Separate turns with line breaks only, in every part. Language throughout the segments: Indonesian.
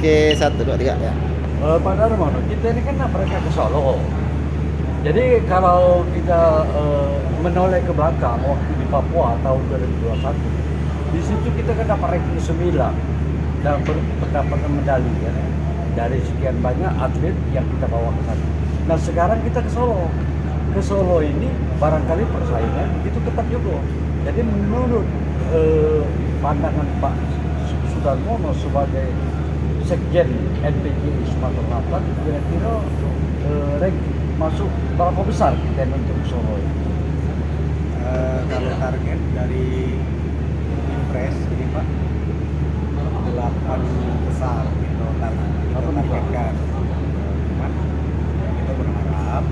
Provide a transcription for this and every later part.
Oke, 1, 2, 3 ya.
Pak Darmono, kita ini kan mereka ke Solo. Jadi kalau kita menoleh ke belakang waktu di Papua tahun 2021, di situ kita kan dapat ranking 9 dan mendapatkan medali ya, dari sekian banyak atlet yang kita bawa ke sana. Nah sekarang kita ke Solo. Ke Solo ini barangkali persaingan itu ketat juga. Jadi menurut pandangan Pak Sudarmono sebagai Sekjen NPCI Sumatera Selatan, kira-kira masuk berapa besar kita untuk Solo ini?
Kalau target dari Impres ini Pak 8 besar gitu kita targetkan. Cuman kita berharap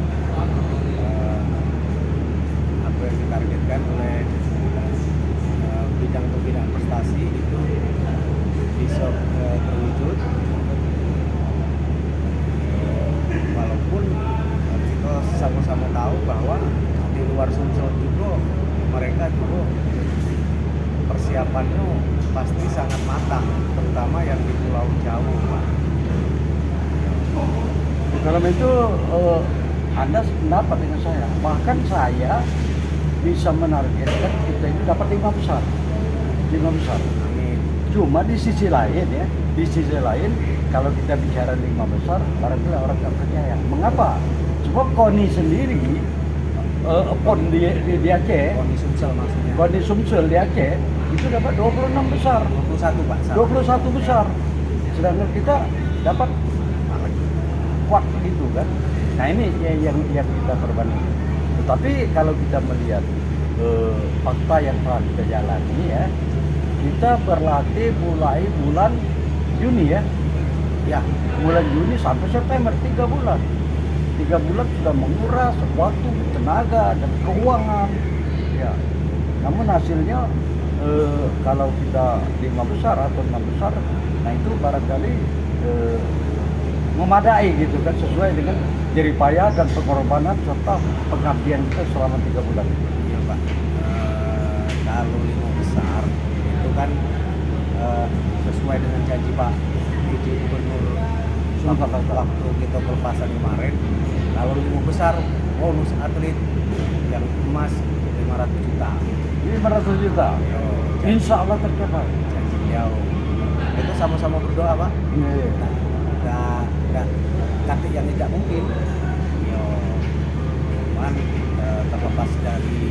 apa yang ditargetkan oleh bidang pembinaan prestasi itu bisa terwujud, walaupun kita sama-sama tahu bahwa di luar Sumsel juga mereka juga persiapannya pasti sangat matang, terutama yang di Pulau Jawa Pak.
Kalau itu Anda sependapat dengan saya, bahkan saya bisa menargetkan kita ini dapat 5 besar. 5 besar.
Amin.
Cuma di sisi lain ya, di sisi lain kalau kita bicara 5 besar, barangkali orang nggak percaya. Mengapa? Sebab KONI sendiri, PON di Aceh,
Koni Sumsel maksudnya.
KONI Sumsel di Aceh itu dapat 26 besar,
21 Pak.
21 besar. Sedangkan kita dapat kuat gitu kan. Nah ini yang kita perbandingkan. Tetapi kalau kita melihat fakta yang telah kita jalani ya, kita berlatih mulai bulan Juni ya. Ya, bulan Juni sampai September 3 bulan. 3 bulan sudah menguras waktu, tenaga dan keuangan. Ya. Namun hasilnya kalau kita 5 besar atau 6 besar, nah itu barangkali memadai gitu kan, sesuai dengan jeripaya dan pengorbanan serta pengabdian kita selama 3 bulan.
Iya Pak. Kalau 5 besar itu kan sesuai dengan janji Pak PJ Gubernur waktu kita pelepasan kemarin. Kalau 5 besar bonus atlet yang emas 500 juta.
500 juta. Insya Allah tercapai.
Janji beliau. Itu sama-sama berdoa Pak.
Iya.
Nggak kata yang tidak mungkin. Yo, cuman terlepas dari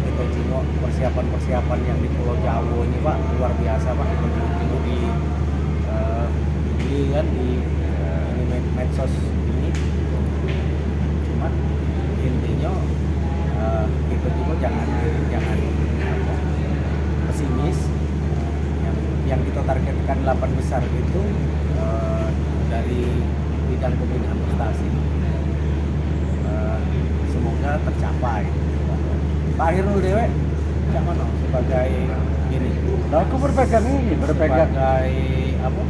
kita jenguk persiapan yang di Pulau Jawa ini Pak, luar biasa Pak. Kita jenguk di kan di medsos ini. Cuman intinya kita juga jangan pesimis. Yang kita targetkan 8 besar itu dari bidang pembinaan prestasi, semoga tercapai. Pak Hirul Dewe gimana sebagai ini?
Nah, aku berpegang
Sebagai apa?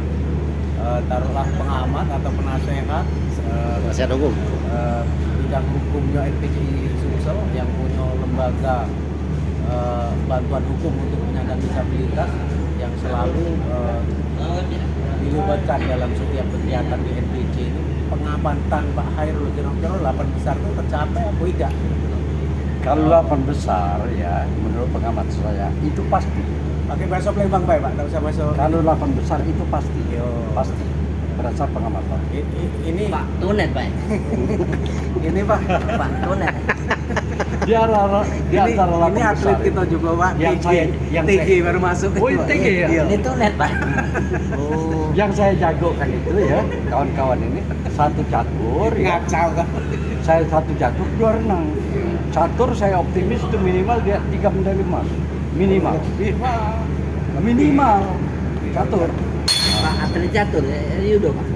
Taruhlah pengamat atau penasehat
Nasihat hukum.
bidang hukumnya NPCI Sumsel yang punya lembaga bantuan hukum untuk penyandang disabilitas yang selalu dilibatkan dalam setiap kegiatan di NPC ini. Pengamatan Pak Hairul kira-kira 8 besar itu tercapai apa tidak?
Kalau 8 besar ya, menurut pengamat saya itu pasti.
Pakai bahasa Palembang Pak, tak usah bahasa.
Kalau 8 besar itu pasti,
Yo.
pasti berdasar pengamatan.
Ini
Pak Tunet Pak.
ini Pak.
Pak Tunet.
Di antara
Ini
8
atlet
besar
kita juga Pak.
Yang
TG baru masuk.
Oh, TG ya?
Iya.
Ini Tunet Pak.
Oh.
Yang saya jagokan itu ya, kawan-kawan ini satu catur ya.
Ngacau kan.
Saya satu catur 2 renang. Catur saya optimis itu minimal dia 3 medali emas. Minimal. Minimal. Catur.
Pak atlet catur judo Pak.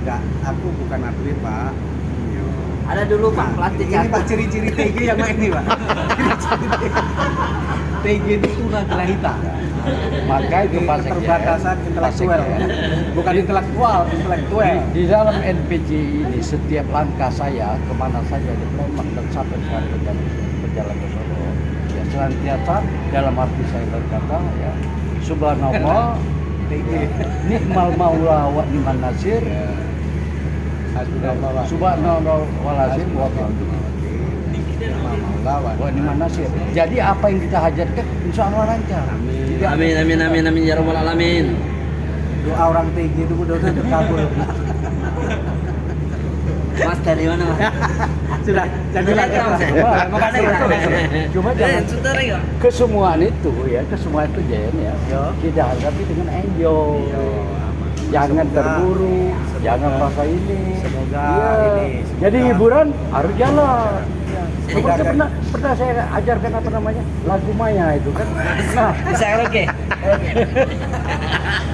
Enggak, aku bukan atlet Pak.
Ada dulu Pak pelatih
Ini
catur.
Pak ciri-ciri TG yang main nih Pak. TG itu tunagrahita.
Maka itu bahasa
Keterbatasan intelektual ya. Bukan intelektual.
Di dalam NPC ini setiap langkah saya kemana saja di Palembang dan sampai sekarang berjalan ke Solo ya senantiasa dalam arti saya berkata ya subhanallah
TG.
Nikmal maula wa ni'man nasir. Subhanallah walazim wa bihamdihi. Wa ni'man nasir. Jadi apa yang kita hajatkan insya Allah lancar. Jadi
Amin ya rabbal alamin.
Doa orang TG itu udah terkabul.
Mas dari mana mas?
Sudah, jadi lagi Mas.
Makasih. Cuma jangan
Saudara ya.
kesemuaan itu ya, kesemuaan itu Jen ya. Kita hadapi dengan enjoy. Jangan terburu, jangan merasa ini.
Semoga
Iya.
ini.
Jadi hiburan harus jalan. Seperti
Semoga-
pernah saya ajarkan apa namanya lagu Maya itu kan. Nah,
Bisa karaoke.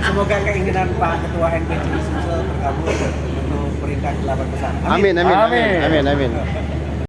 Semoga keinginan Pak Ketua NPC Sumsel terkabul untuk peringkat 8 besar.
Amin, amin, amin,
Amin.
amin, amin.